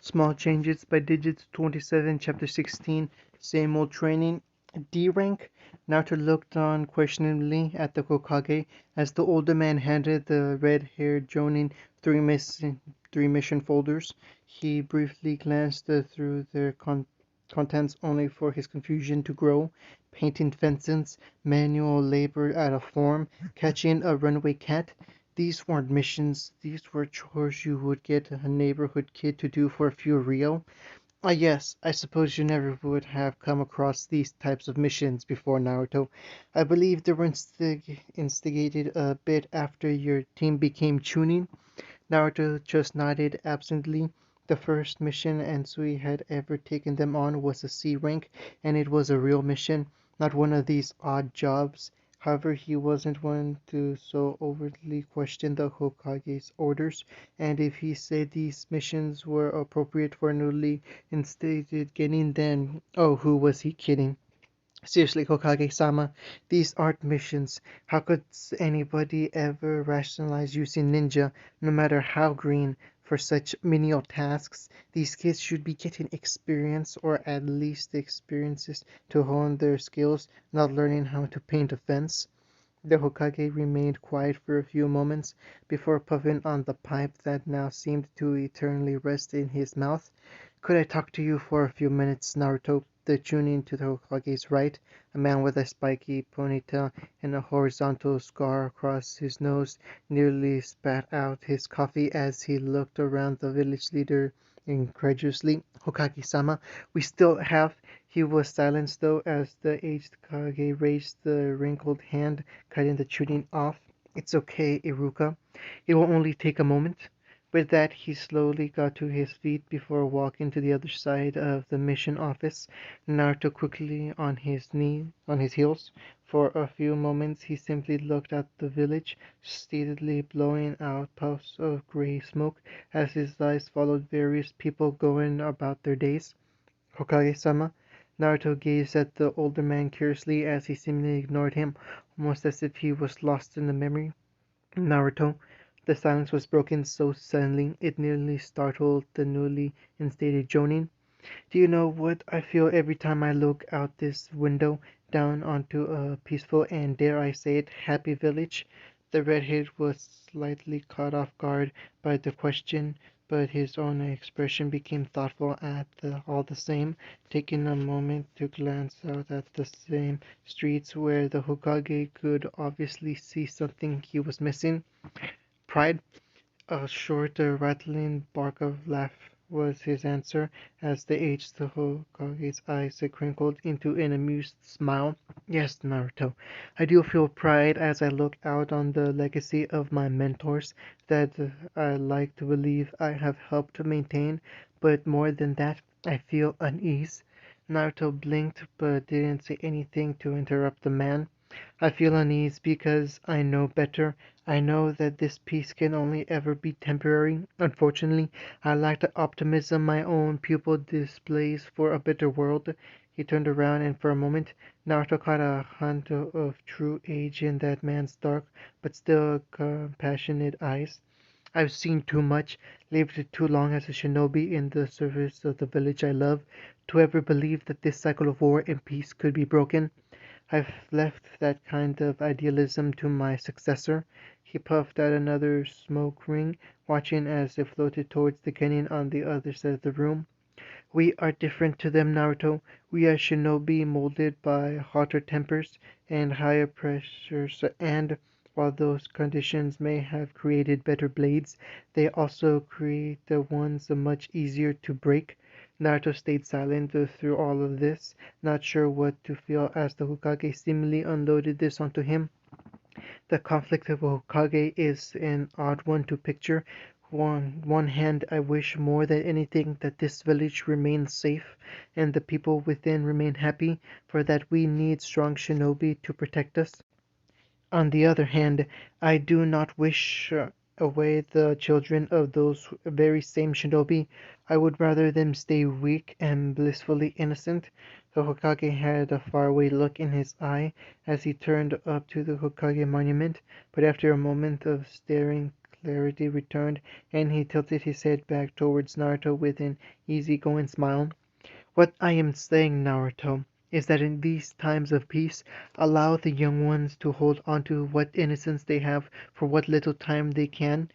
Small Changes by Digits 27, Chapter 16. Same Old Training. D rank. Naruto looked on questioningly at the Hokage as the older man handed the red-haired Jonin three mission folders. He briefly glanced through their contents only for his confusion to grow. Painting fences, manual labor out of form, catching a runaway cat. These weren't missions, these were chores you would get a neighborhood kid to do for a few real. Ah, yes, I suppose you never would have come across these types of missions before, Naruto. I believe they were instigated a bit after your team became Chunin. Naruto just nodded absently. The first mission Ansui had ever taken them on was a C rank, and it was a real mission, not one of these odd jobs. However, he wasn't one to so overtly question the Hokage's orders, and if he said these missions were appropriate for newly instated genin, then oh, who was he kidding? Seriously, Hokage-sama, these aren't missions. How could anybody ever rationalize using ninja, no matter how green, for such menial tasks? These kids should be getting experience, or at least the experiences to hone their skills, not learning how to paint a fence. The Hokage remained quiet for a few moments before puffing on the pipe that now seemed to eternally rest in his mouth. "Could I talk to you for a few minutes, Naruto?" The Chunin to the Hokage's right, a man with a spiky ponytail and a horizontal scar across his nose, nearly spat out his coffee as he looked around the village leader incredulously. "Hokage-sama, we still have—" He was silenced though as the aged Kage raised the wrinkled hand, cutting the Chunin off. "It's okay, Iruka. It will only take a moment." With that he slowly got to his feet before walking to the other side of the mission office, Naruto quickly on his heels. For a few moments he simply looked at the village, steadily blowing out puffs of gray smoke as his eyes followed various people going about their days. "Hokage-sama?" Naruto gazed at the older man curiously as he seemingly ignored him, almost as if he was lost in a memory. "Naruto." The silence was broken so suddenly it nearly startled the newly instated Jonin. "Do you know what I feel every time I look out this window down onto a peaceful and, dare I say it, happy village?" The redhead was slightly caught off guard by the question, but his own expression became thoughtful all the same, taking a moment to glance out at the same streets where the Hokage could obviously see something he was missing. "Pride?" A short, rattling bark of laugh was his answer, as the aged Hokage's eyes crinkled into an amused smile. "Yes, Naruto, I do feel pride as I look out on the legacy of my mentors that I like to believe I have helped maintain, but more than that, I feel unease." Naruto blinked but didn't say anything to interrupt the man. "I feel unease because I know better. I know that this peace can only ever be temporary. Unfortunately, I lack the optimism my own pupil displays for a better world." He turned around and for a moment Naruto caught a hint of true age in that man's dark but still compassionate eyes. "I've seen too much, lived too long as a shinobi in the service of the village I love, to ever believe that this cycle of war and peace could be broken. I've left that kind of idealism to my successor." He puffed out another smoke ring, watching as it floated towards the canyon on the other side of the room. "We are different to them, Naruto. We are shinobi molded by hotter tempers and higher pressures, and, while those conditions may have created better blades, they also create the ones much easier to break." Naruto stayed silent through all of this, not sure what to feel as the Hokage seemingly unloaded this onto him. The conflict of Hokage is an odd one to picture. On one hand, I wish more than anything that this village remains safe and the people within remain happy, for that we need strong shinobi to protect us. On the other hand, I do not wish away the children of those very same shinobi. I would rather them stay weak and blissfully innocent." The Hokage had a faraway look in his eye as he turned up to the Hokage monument, but after a moment of staring clarity returned, and he tilted his head back towards Naruto with an easy-going smile. What I am saying, Naruto, is that in these times of peace, allow the young ones to hold on to what innocence they have for what little time they can.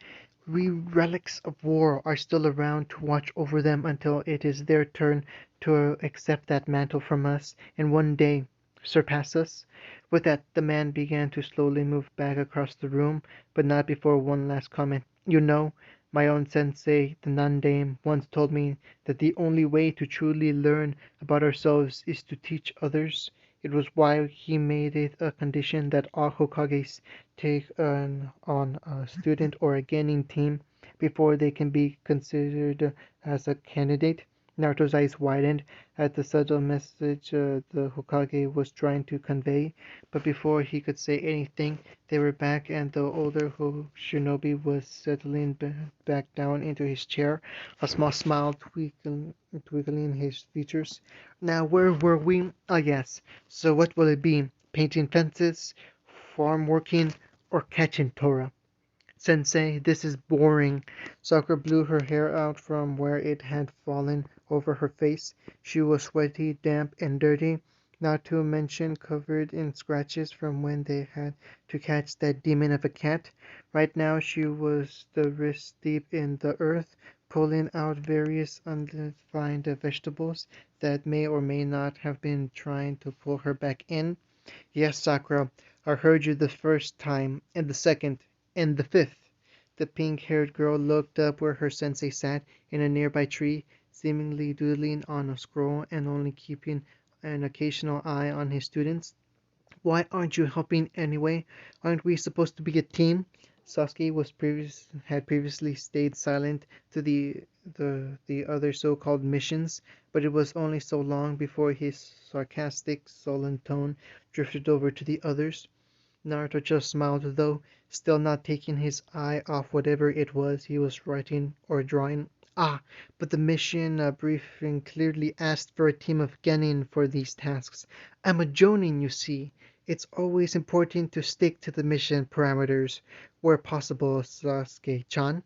We relics of war are still around to watch over them until it is their turn to accept that mantle from us and one day surpass us. With that, the man began to slowly move back across the room, but not before one last comment. You know, my own sensei, the nun dame, once told me that the only way to truly learn about ourselves is to teach others. It was why he made it a condition that all Hokages take on a student or a genin team before they can be considered as a candidate. Naruto's eyes widened at the subtle message the Hokage was trying to convey, but before he could say anything, they were back and the older shinobi was settling back down into his chair, a small smile twinkling his features. Now, where were we? Ah, yes. So what will it be? Painting fences, farm working, or catching Tora? Sensei, this is boring. Sakura blew her hair out from where it had fallen over her face. She was sweaty, damp, and dirty, not to mention covered in scratches from when they had to catch that demon of a cat. Right now she was the wrist deep in the earth, pulling out various undefined vegetables that may or may not have been trying to pull her back in. Yes, Sakura, I heard you the first time, and the second, and the fifth. The pink-haired girl looked up where her sensei sat in a nearby tree, seemingly doodling on a scroll and only keeping an occasional eye on his students. Why aren't you helping anyway? Aren't we supposed to be a team? Sasuke had previously stayed silent to the other so-called missions, but it was only so long before his sarcastic, sullen tone drifted over to the others. Naruto just smiled though, still not taking his eye off whatever it was he was writing or drawing. Ah, but the mission briefing clearly asked for a team of genin for these tasks. I'm a jonin, you see. It's always important to stick to the mission parameters where possible, Sasuke-chan.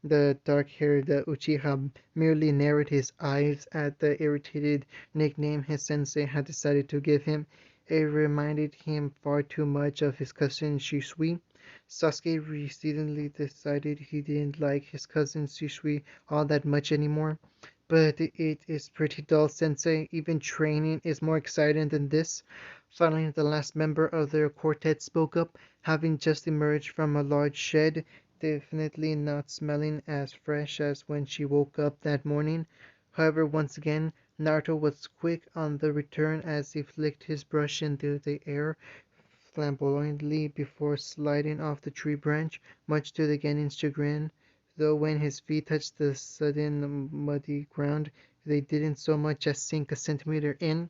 The dark-haired Uchiha merely narrowed his eyes at the irritated nickname his sensei had decided to give him. It reminded him far too much of his cousin Shisui. Sasuke recently decided he didn't like his cousin Shisui all that much anymore. But it is pretty dull, Sensei. Even training is more exciting than this. Finally, the last member of their quartet spoke up, having just emerged from a large shed, definitely not smelling as fresh as when she woke up that morning. However, once again, Naruto was quick on the return as he flicked his brush into the air flamboyantly before sliding off the tree branch, much to the genin's chagrin, though when his feet touched the sudden muddy ground, they didn't so much as sink a centimeter in.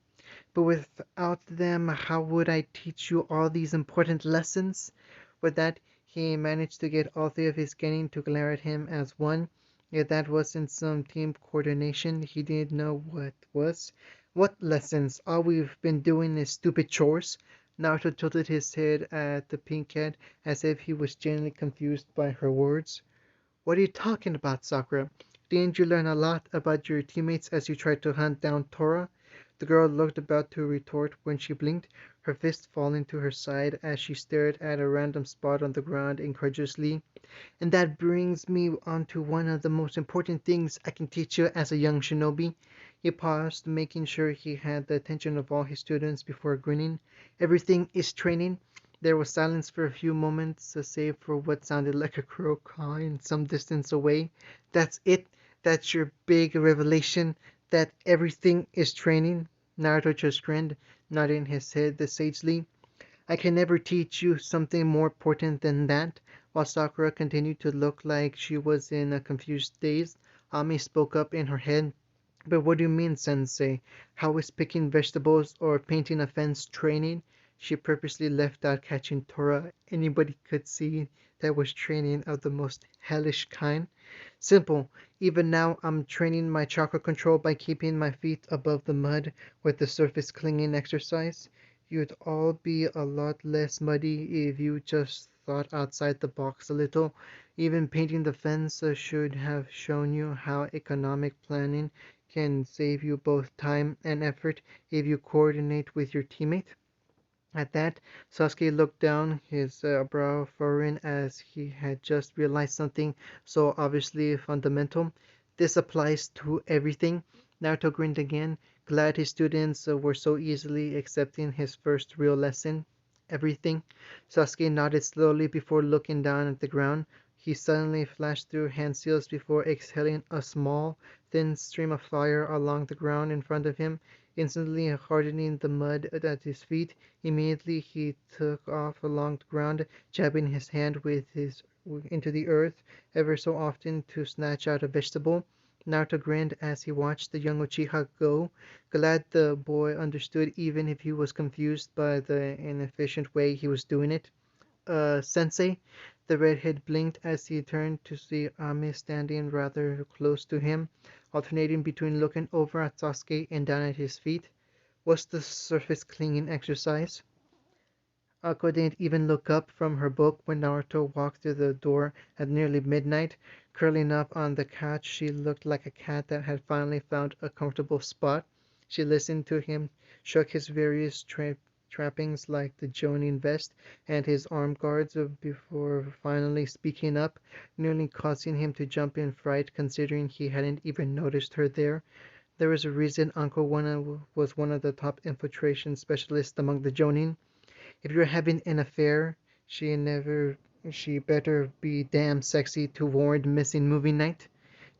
But without them, how would I teach you all these important lessons? With that, he managed to get all three of his genin to glare at him as one. If that wasn't some team coordination, he didn't know what was. What lessons? All we've been doing is stupid chores. Naruto tilted his head at the pink cat as if he was genuinely confused by her words. What are you talking about, Sakura? Didn't you learn a lot about your teammates as you tried to hunt down Tora? The girl looked about to retort when she blinked, her fist falling to her side as she stared at a random spot on the ground incredulously. And that brings me on to one of the most important things I can teach you as a young shinobi. He paused, making sure he had the attention of all his students before grinning. Everything is training. There was silence for a few moments, save for what sounded like a crow cawing some distance away. That's it? That's your big revelation? That everything is training? Naruto just grinned, nodding his head sagely. I can never teach you something more important than that. While Sakura continued to look like she was in a confused daze, Ami spoke up in her head. But what do you mean, Sensei? How is picking vegetables or painting a fence training? She purposely left out catching Tora. Anybody could see that was training of the most hellish kind. Simple. Even now, I'm training my chakra control by keeping my feet above the mud with the surface clinging exercise. You'd all be a lot less muddy if you just thought outside the box a little. Even painting the fence should have shown you how economic planning can save you both time and effort if you coordinate with your teammate. At that, Sasuke looked down, his brow furrowing as he had just realized something so obviously fundamental. This applies to everything. Naruto grinned again, glad his students were so easily accepting his first real lesson. Everything. Sasuke nodded slowly before looking down at the ground. He suddenly flashed through hand seals before exhaling a small, thin stream of fire along the ground in front of him, instantly hardening the mud at his feet. Immediately he took off along the ground, jabbing his hand into the earth ever so often to snatch out a vegetable. Naruto grinned as he watched the young Uchiha go, glad the boy understood even if he was confused by the inefficient way he was doing it. Sensei? The redhead blinked as he turned to see Ame standing rather close to him, alternating between looking over at Sasuke and down at his feet. Was the surface cleaning exercise? Ako didn't even look up from her book when Naruto walked through the door at nearly midnight. Curling up on the couch, she looked like a cat that had finally found a comfortable spot. She listened to him, shook his various trappings like the Jonin vest and his arm guards before finally speaking up, nearly causing him to jump in fright considering he hadn't even noticed her there. There was a reason Uncle Wana was one of the top infiltration specialists among the Jonin. If you're having an affair, she never she better be damn sexy to warrant missing movie night.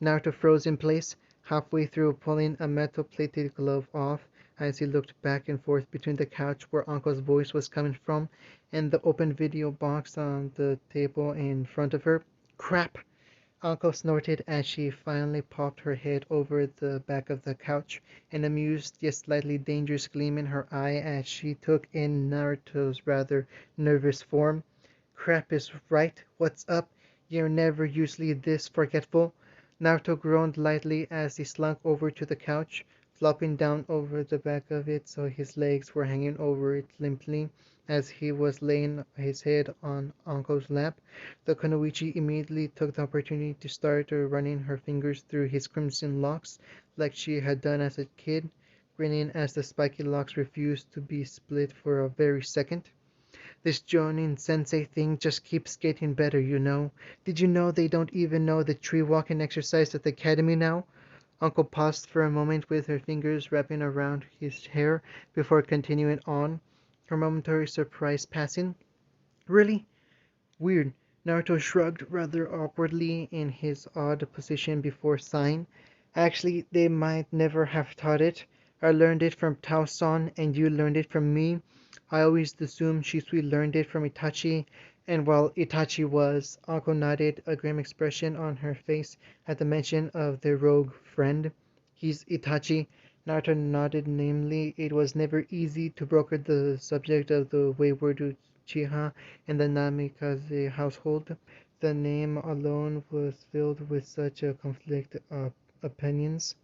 Naruto froze in place, halfway through pulling a metal-plated glove off as he looked back and forth between the couch where Uncle's voice was coming from and the open video box on the table in front of her. Crap! Uncle snorted as she finally popped her head over the back of the couch, an amused yet slightly dangerous gleam in her eye as she took in Naruto's rather nervous form. Crap is right. What's up? You're never usually this forgetful. Naruto groaned lightly as he slunk over to the couch, flopping down over the back of it so his legs were hanging over it limply as he was laying his head on Uncle's lap. The kunoichi immediately took the opportunity to start running her fingers through his crimson locks like she had done as a kid, grinning as the spiky locks refused to be split for a very second. This Jonin sensei thing just keeps getting better, you know. Did you know they don't even know the tree walking exercise at the academy now? Uncle paused for a moment with her fingers wrapping around his hair before continuing on, her momentary surprise passing. Really? Weird. Naruto shrugged rather awkwardly in his odd position before sighing. Actually, they might never have taught it. I learned it from Tao-san, and you learned it from me. I always assumed Shisui learned it from Itachi, and while Itachi was, Ako nodded, a grim expression on her face at the mention of their rogue friend. He's Itachi. Naruto nodded namely. It was never easy to broker the subject of the wayward Uchiha in the Namikaze household. The name alone was filled with such a conflict of opinions.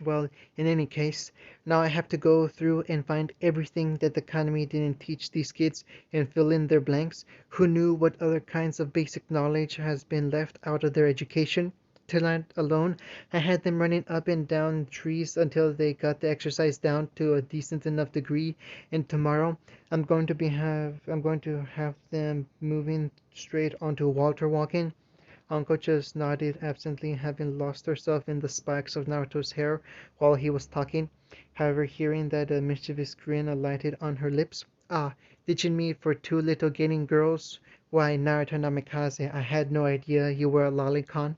Well, in any case, now I have to go through and find everything that the Academy didn't teach these kids and fill in their blanks. Who knew what other kinds of basic knowledge has been left out of their education? Tonight alone, I had them running up and down trees until they got the exercise down to a decent enough degree, and tomorrow I'm going to have them moving straight onto water walking. Anko just nodded absently, having lost herself in the spikes of Naruto's hair while he was talking. However, hearing that a mischievous grin alighted on her lips. Ah, ditching me for two little gaining girls? Why, Naruto Namikaze, I had no idea you were a lolicon.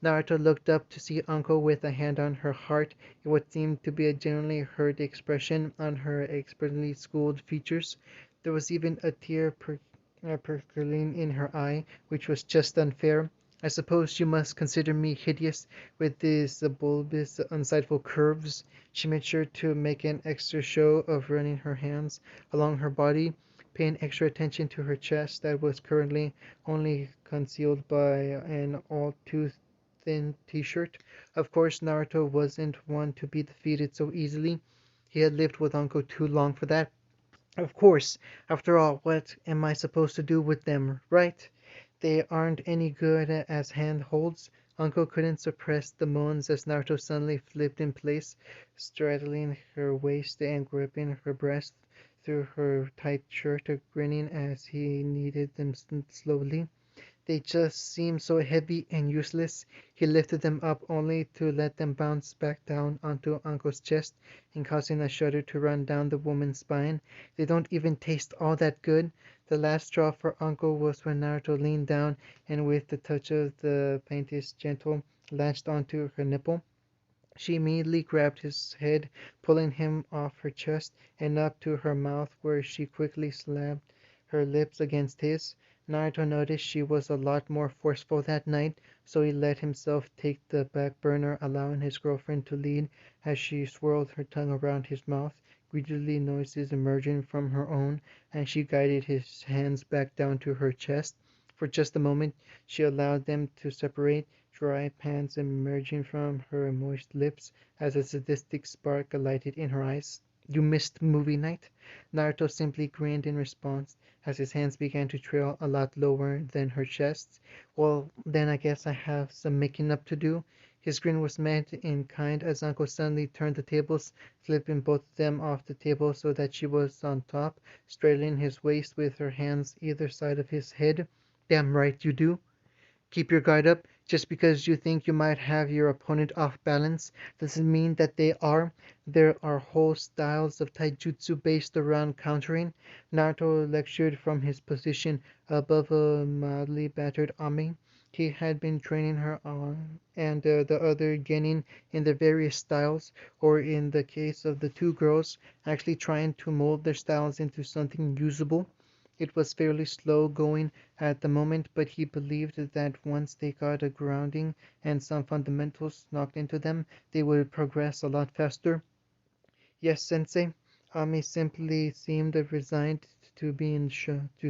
Naruto looked up to see Anko with a hand on her heart, in what seemed to be a genuinely hurt expression on her expertly schooled features. There was even a tear percolating in her eye, which was just unfair. I suppose you must consider me hideous with these bulbous, unsightful curves. She made sure to make an extra show of running her hands along her body, paying extra attention to her chest that was currently only concealed by an all too thin t-shirt. Of course, Naruto wasn't one to be defeated so easily. He had lived with Uncle too long for that. Of course, after all, what am I supposed to do with them, right? They aren't any good as handholds. Uncle couldn't suppress the moans as Naruto suddenly flipped in place, straddling her waist and gripping her breast through her tight shirt, grinning as he kneaded them slowly. They just seemed so heavy and useless. He lifted them up only to let them bounce back down onto Uncle's chest and causing a shudder to run down the woman's spine. They don't even taste all that good. The last straw for Uncle was when Naruto leaned down and with the touch of the faintest gentle latched onto her nipple. She immediately grabbed his head, pulling him off her chest and up to her mouth where she quickly slapped her lips against his. Naruto noticed she was a lot more forceful that night, so he let himself take the back burner, allowing his girlfriend to lead as she swirled her tongue around his mouth, greedily noises emerging from her own, and she guided his hands back down to her chest. For just a moment she allowed them to separate, dry pants emerging from her moist lips as a sadistic spark alighted in her eyes. "You missed movie night?" Naruto simply grinned in response as his hands began to trail a lot lower than her chest. "Well, then I guess I have some making up to do." His grin was meant in kind as Uncle suddenly turned the tables, flipping both of them off the table so that she was on top, straddling his waist with her hands either side of his head. "Damn right you do. Keep your guard up. Just because you think you might have your opponent off balance doesn't mean that they are. There are whole styles of taijutsu based around countering." Naruto lectured from his position above a mildly battered Ami. He had been training her on and the other genin in their various styles, or in the case of the two girls, actually trying to mold their styles into something usable. It was fairly slow going at the moment, but he believed that once they got a grounding and some fundamentals knocked into them, they would progress a lot faster. "Yes, sensei." Ami simply seemed resigned to being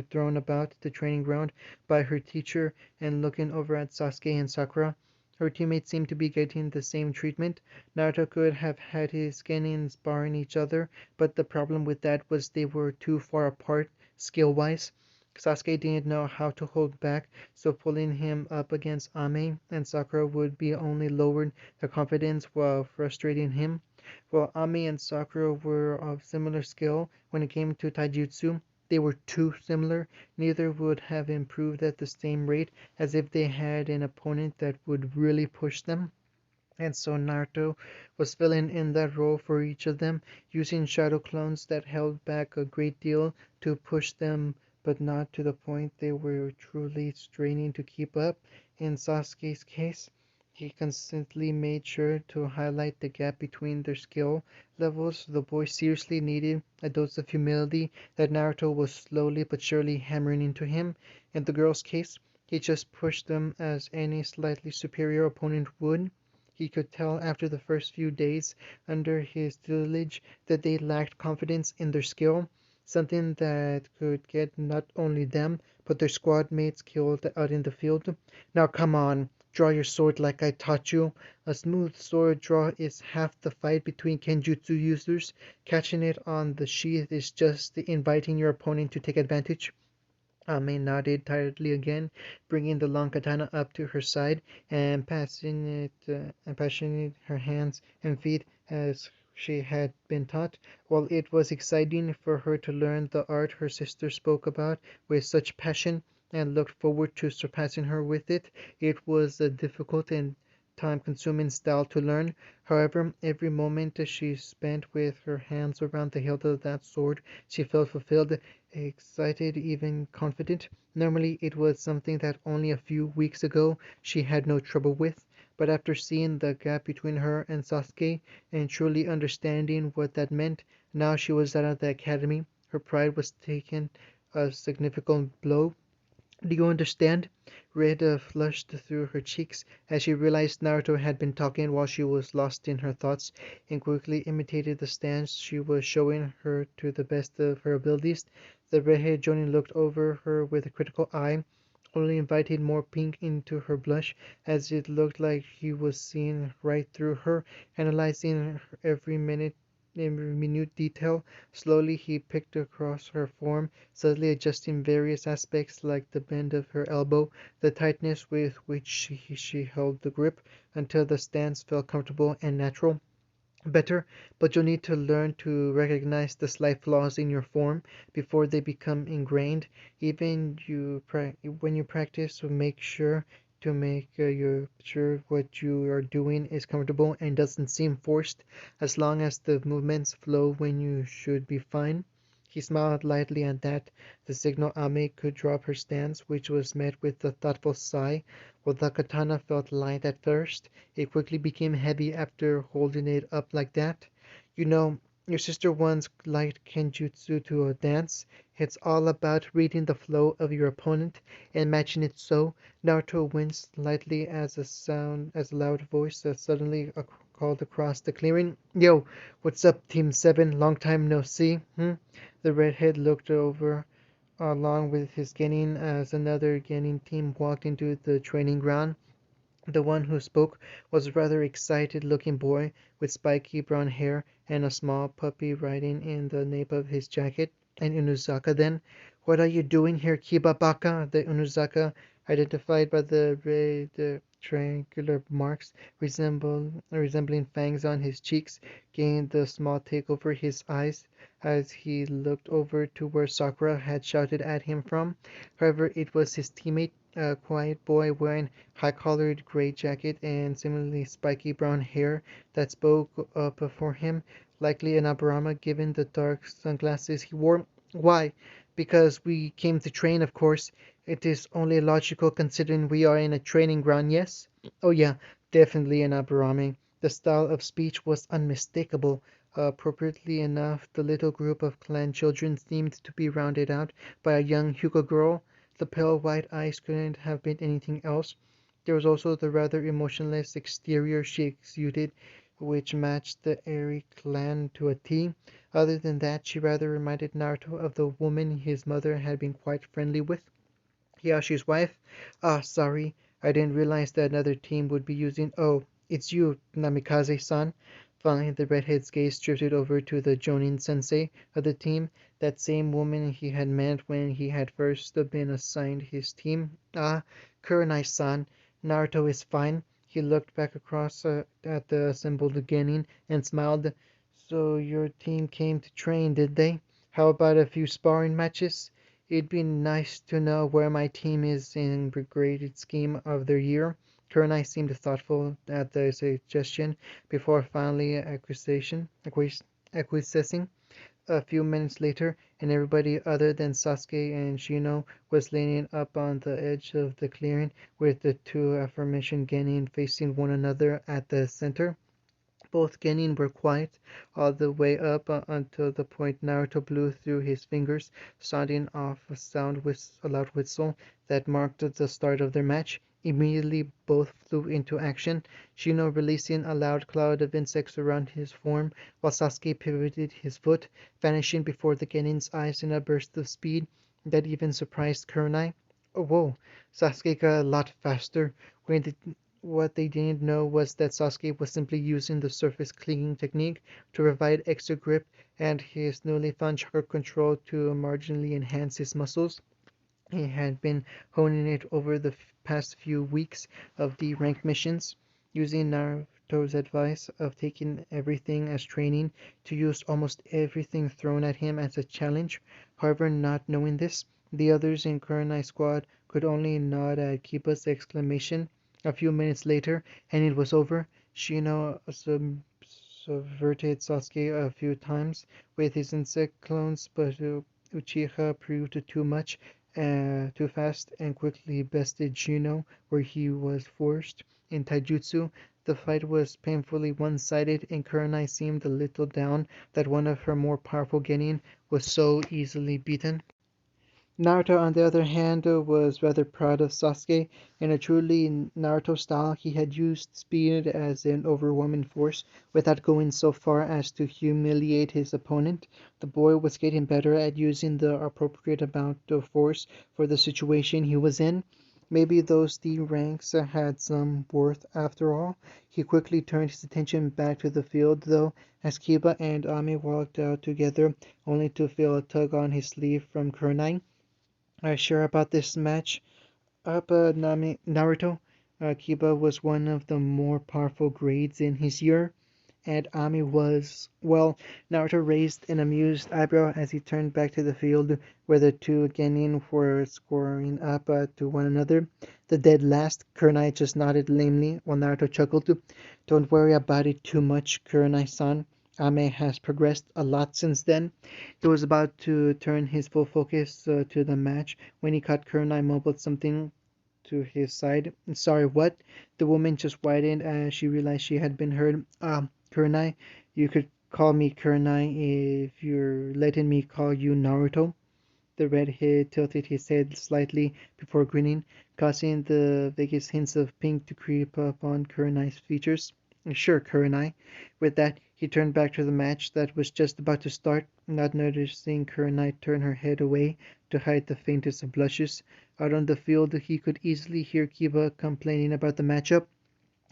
thrown about the training ground by her teacher and looking over at Sasuke and Sakura. Her teammates seemed to be getting the same treatment. Naruto could have had his genins sparring each other, but the problem with that was they were too far apart, skill-wise. Sasuke didn't know how to hold back, so pulling him up against Ame and Sakura would be only lowered the confidence while frustrating him. While Ami and Sakura were of similar skill when it came to taijutsu, they were too similar. Neither would have improved at the same rate as if they had an opponent that would really push them. And so Naruto was filling in that role for each of them, using shadow clones that held back a great deal to push them, but not to the point they were truly straining to keep up. In Sasuke's case, he constantly made sure to highlight the gap between their skill levels. The boy seriously needed a dose of humility that Naruto was slowly but surely hammering into him. In the girl's case, he just pushed them as any slightly superior opponent would. He could tell after the first few days under his tutelage that they lacked confidence in their skill, something that could get not only them, but their squad mates killed out in the field. "Now come on, draw your sword like I taught you." A smooth sword draw is half the fight between Kenjutsu users. Catching it on the sheath is just inviting your opponent to take advantage. Ame nodded tiredly again, bringing the long katana up to her side and passing her hands and feet as she had been taught. While it was exciting for her to learn the art her sister spoke about with such passion and looked forward to surpassing her with it, it was a difficult and time-consuming style to learn. However, every moment she spent with her hands around the hilt of that sword, she felt fulfilled, excited, even confident. Normally it was something that only a few weeks ago she had no trouble with, but after seeing the gap between her and Sasuke and truly understanding what that meant, now she was out of the academy, her pride was taking a significant blow. "Do you understand?" Red flushed through her cheeks as she realized Naruto had been talking while she was lost in her thoughts, and quickly imitated the stance she was showing her to the best of her abilities. The redheaded Jonin looked over her with a critical eye, only inviting more pink into her blush, as it looked like he was seeing right through her, analyzing her every minute minute detail. Slowly he picked across her form, subtly adjusting various aspects like the bend of her elbow, the tightness with which she held the grip, until the stance felt comfortable and natural. Better, but you'll need to learn to recognize the slight flaws in your form before they become ingrained. Even when you practice, so make sure to make sure what you are doing is comfortable and doesn't seem forced. As long as the movements flow when you should be fine. He smiled lightly at that, the signal Ame could drop her stance, which was met with a thoughtful sigh. While the katana felt light at first, it quickly became heavy after holding it up like that. You know, your sister once liked Kenjutsu to a dance. It's all about reading the flow of your opponent and matching it so. Naruto winced slightly as a loud voice suddenly called across the clearing. Yo, what's up, Team 7? Long time no see. The redhead looked over along with his genin as another genin team walked into the training ground. The one who spoke was a rather excited-looking boy with spiky brown hair and a small puppy riding in the nape of his jacket. An Inuzaka, then. What are you doing here, Kibabaka? The Inuzaka, identified by the triangular marks resembling fangs on his cheeks, gained a small tick over his eyes as he looked over to where Sakura had shouted at him from. However, it was his teammate, a quiet boy wearing high-collared gray jacket and similarly spiky brown hair that spoke up for him, likely an Aburama given the dark sunglasses he wore. Why? Because we came to train, of course. It is only logical considering we are in a training ground, yes? Oh yeah, definitely an Aburame. The style of speech was unmistakable. Appropriately enough, the little group of clan children seemed to be rounded out by a young Hyuga girl. The pale white eyes couldn't have been anything else. There was also the rather emotionless exterior she exuded, which matched the airy clan to a T. Other than that, she rather reminded Naruto of the woman his mother had been quite friendly with. Hiyashi's wife? Ah, sorry. I didn't realize that another team would be using. Oh, it's you, Namikaze-san. Finally, the redhead's gaze drifted over to the Jonin sensei of the team, that same woman he had met when he had first been assigned his team. Ah, Kurenai-san. Naruto is fine. He looked back across at the assembled Genin and smiled. So your team came to train, did they? How about a few sparring matches? It'd be nice to know where my team is in the graded scheme of their year. Kurenai seemed thoughtful at the suggestion before finally acquiescing. A few minutes later, and everybody other than Sasuke and Shino was leaning up on the edge of the clearing, with the two aforementioned genin facing one another at the center. Both Genin were quiet all the way up until the point Naruto blew through his fingers, sounding off a loud whistle that marked the start of their match. Immediately both flew into action, Shino releasing a loud cloud of insects around his form, while Sasuke pivoted his foot, vanishing before the Genin's eyes in a burst of speed that even surprised Kurenai. Oh, whoa! Sasuke got a lot faster. What they didn't know was that Sasuke was simply using the surface clinging technique to provide extra grip and his newly found chakra control to marginally enhance his muscles. He had been honing it over the past few weeks of the rank missions, using Naruto's advice of taking everything as training to use almost everything thrown at him as a challenge. However, not knowing this, the others in Kurenai's squad could only nod at Kiba's exclamation. A few minutes later, and it was over. Shino subverted Sasuke a few times with his insect clones, but Uchiha proved too much, too fast, and quickly bested Shino where he was forced. In Taijutsu, the fight was painfully one-sided, and Kurenai seemed a little down that one of her more powerful genin was so easily beaten. Naruto, on the other hand, was rather proud of Sasuke. In a truly Naruto style, he had used speed as an overwhelming force without going so far as to humiliate his opponent. The boy was getting better at using the appropriate amount of force for the situation he was in. Maybe those D ranks had some worth after all. He quickly turned his attention back to the field, though, as Kiba and Ami walked out together, only to feel a tug on his sleeve from Kunai. Are you sure about this match? Naruto. Kiba was one of the more powerful grades in his year, and Ami was, well, Naruto raised an amused eyebrow as he turned back to the field where the two genin were scoring up to one another. The dead last, Kurenai just nodded lamely while Naruto chuckled. Don't worry about it too much, Kurenai-san. Ame has progressed a lot since then. He was about to turn his full focus to the match when he caught Kurenai mumbled something to his side. Sorry, what? The woman just widened as she realized she had been heard. Kurenai, you could call me Kurenai if you're letting me call you Naruto. The redhead tilted his head slightly before grinning, causing the vaguest hints of pink to creep up on Kurenai's features. Sure, Kurenai. With that, he turned back to the match that was just about to start, not noticing Kurenai turn her head away to hide the faintest of blushes. Out on the field, he could easily hear Kiba complaining about the matchup.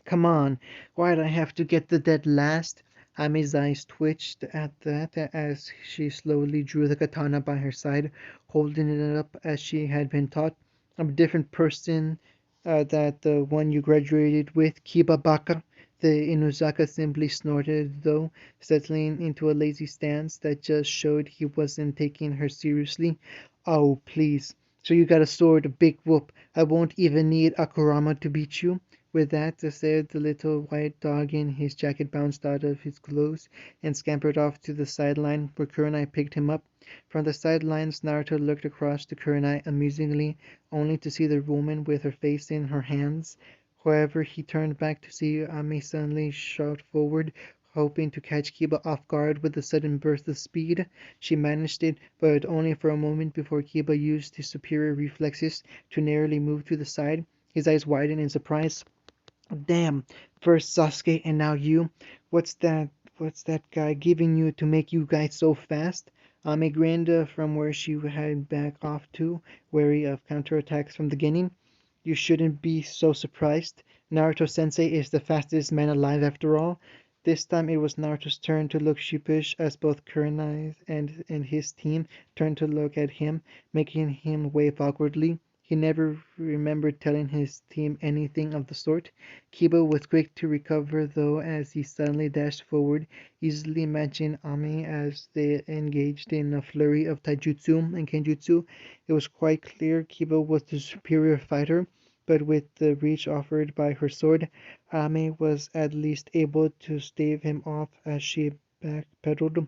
Come on, why'd I have to get the dead last? Ami's eyes twitched at that as she slowly drew the katana by her side, holding it up as she had been taught. I'm a different person that the one you graduated with, Kiba Baka. The Inuzaka simply snorted, though, settling into a lazy stance that just showed he wasn't taking her seriously. Oh, please. So you got a sword, a big whoop. I won't even need Akurama to beat you. With that said, the little white dog in his jacket bounced out of his clothes and scampered off to the sideline, where Kurenai picked him up. From the sidelines, Naruto looked across to Kurenai amusingly, only to see the woman with her face in her hands. However, he turned back to see Ami suddenly shot forward, hoping to catch Kiba off guard with a sudden burst of speed. She managed it, but only for a moment before Kiba used his superior reflexes to narrowly move to the side. His eyes widened in surprise. Damn, first Sasuke and now you. What's that what's that guy giving you to make you guys so fast? Ame grinned from where she had back off to, wary of counterattacks from the Genin. You shouldn't be so surprised. Naruto Sensei is the fastest man alive after all. This time it was Naruto's turn to look sheepish as both Kurenai and his team turned to look at him, making him wave awkwardly. He never remembered telling his team anything of the sort. Kiba was quick to recover though as he suddenly dashed forward, easily matching Ami as they engaged in a flurry of taijutsu and kenjutsu. It was quite clear Kiba was the superior fighter, but with the reach offered by her sword, Ami was at least able to stave him off as she backpedaled.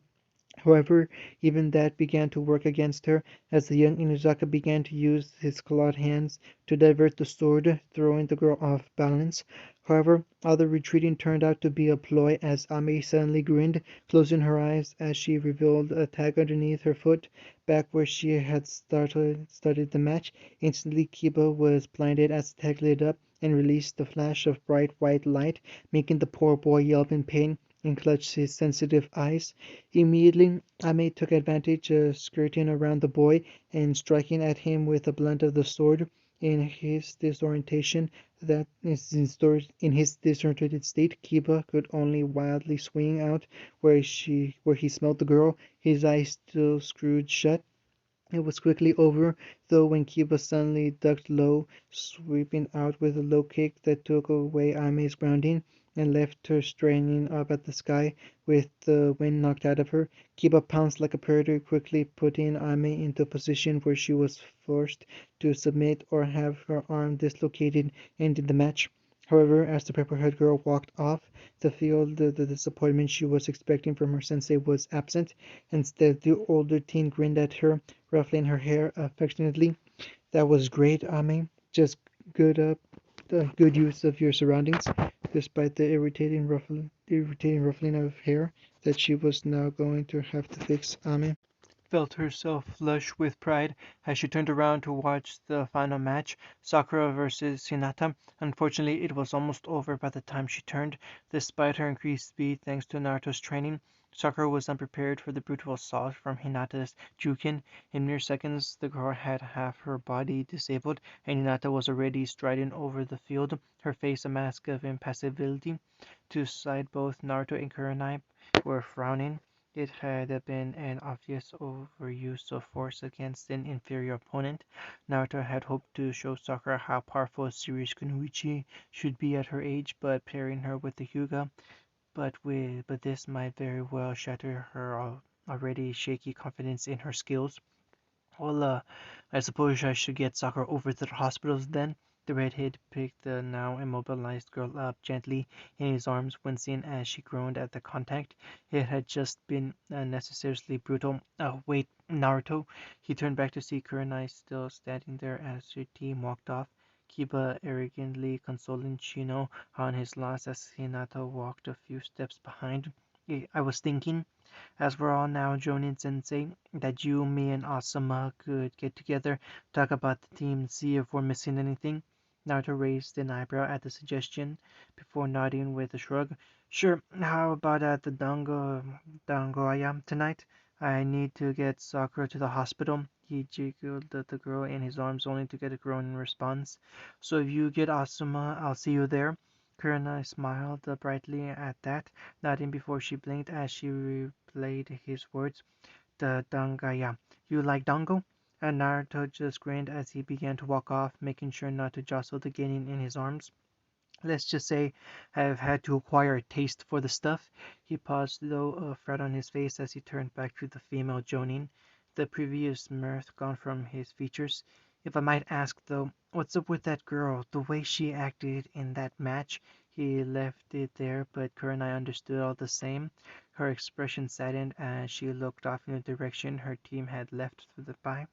However, even that began to work against her, as the young Inuzaka began to use his clawed hands to divert the sword, throwing the girl off balance. However, all the retreating turned out to be a ploy, as Ami suddenly grinned, closing her eyes as she revealed a tag underneath her foot, back where she had started the match. Instantly, Kiba was blinded as the tag lit up and released a flash of bright white light, making the poor boy yelp in pain and clutch his sensitive eyes. Immediately, Ame took advantage, skirting around the boy and striking at him with the blunt of the sword. In his disorientation, in his disoriented state, Kiba could only wildly swing out where he smelled the girl, his eyes still screwed shut. It was quickly over, though, when Kiba suddenly ducked low, sweeping out with a low kick that took away Aime's grounding and left her straining up at the sky with the wind knocked out of her. Kiba pounced like a predator, quickly putting Aime into a position where she was forced to submit or have her arm dislocated, ending the match. However, as the purple-haired girl walked off the field, the disappointment she was expecting from her sensei was absent. Instead, the older teen grinned at her, ruffling her hair affectionately. That was great, Ame. Just good good use of your surroundings, despite the irritating ruffling of hair that she was now going to have to fix. Ame felt herself flush with pride as she turned around to watch the final match, Sakura versus Hinata. Unfortunately, it was almost over by the time she turned, despite her increased speed thanks to Naruto's training. Sakura was unprepared for the brutal assault from Hinata's Jukin. In mere seconds, the girl had half her body disabled, and Hinata was already striding over the field, her face a mask of impassibility. To side both Naruto and Kurenai were frowning. It had been an obvious overuse of force against an inferior opponent. Naruto had hoped to show Sakura how powerful a serious kunoichi should be at her age, but pairing her with the Hyuga but this might very well shatter her already shaky confidence in her skills. Well, I suppose I should get Sakura over to the hospitals then. The redhead picked the now immobilized girl up gently in his arms, wincing as she groaned at the contact. It had just been unnecessarily brutal. Oh, wait, Naruto. He turned back to see Kurenai still standing there as her team walked off. Kiba arrogantly consoling Shino on his loss as Hinata walked a few steps behind. I was thinking, as we're all now joining Sensei, that you, me, and Asuma could get together, talk about the team, and see if we're missing anything. Naruto raised an eyebrow at the suggestion, before nodding with a shrug. Sure, how about at the Dangoya tonight? I need to get Sakura to the hospital. He jiggled at the girl in his arms only to get a groan in response. So if you get Asuma, I'll see you there. Kurenai smiled brightly at that, nodding before she blinked as she replayed his words. The Dangaya. You like dango? And Naruto just grinned as he began to walk off, making sure not to jostle the genin in his arms. Let's just say I've had to acquire a taste for the stuff. He paused, though, a frown on his face as he turned back to the female Jonin, the previous mirth gone from his features. If I might ask, though, what's up with that girl? The way she acted in that match? He left it there, but Kurenai understood all the same. Her expression saddened as she looked off in the direction her team had left for the bye.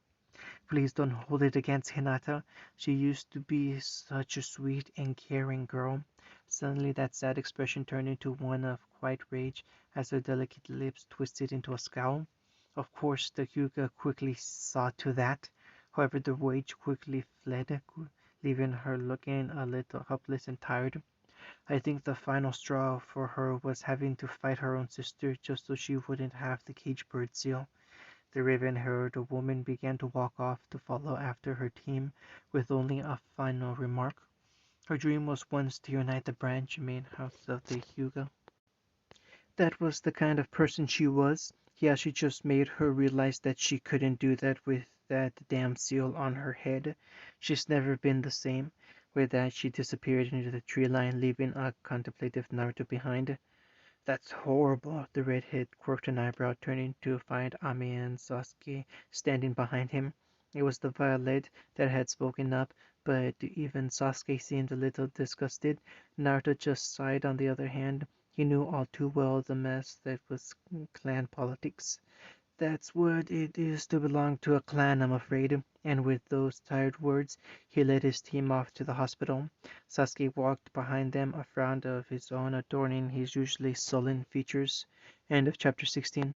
Please don't hold it against Hinata. She used to be such a sweet and caring girl. Suddenly that sad expression turned into one of quiet rage as her delicate lips twisted into a scowl. Of course, the Hyuga quickly saw to that. However, the rage quickly fled, leaving her looking a little helpless and tired. I think the final straw for her was having to fight her own sister just so she wouldn't have the cage bird seal. The raven-haired woman began to walk off to follow after her team, with only a final remark. Her dream was once to unite the branch main house of the Hyuga. That was the kind of person she was. Yeah, she just made her realize that she couldn't do that with that damn seal on her head. She's never been the same. With that, she disappeared into the tree line, leaving a contemplative Naruto behind. That's horrible. The redhead quirked an eyebrow, turning to find Ami and Sasuke standing behind him. It was the Violet that had spoken up, but even Sasuke seemed a little disgusted. Naruto just sighed on the other hand. He knew all too well the mess that was clan politics. That's what it is to belong to a clan, I'm afraid. And with those tired words, he led his team off to the hospital. Sasuke walked behind them, a frown of his own adorning his usually sullen features. End of chapter 16.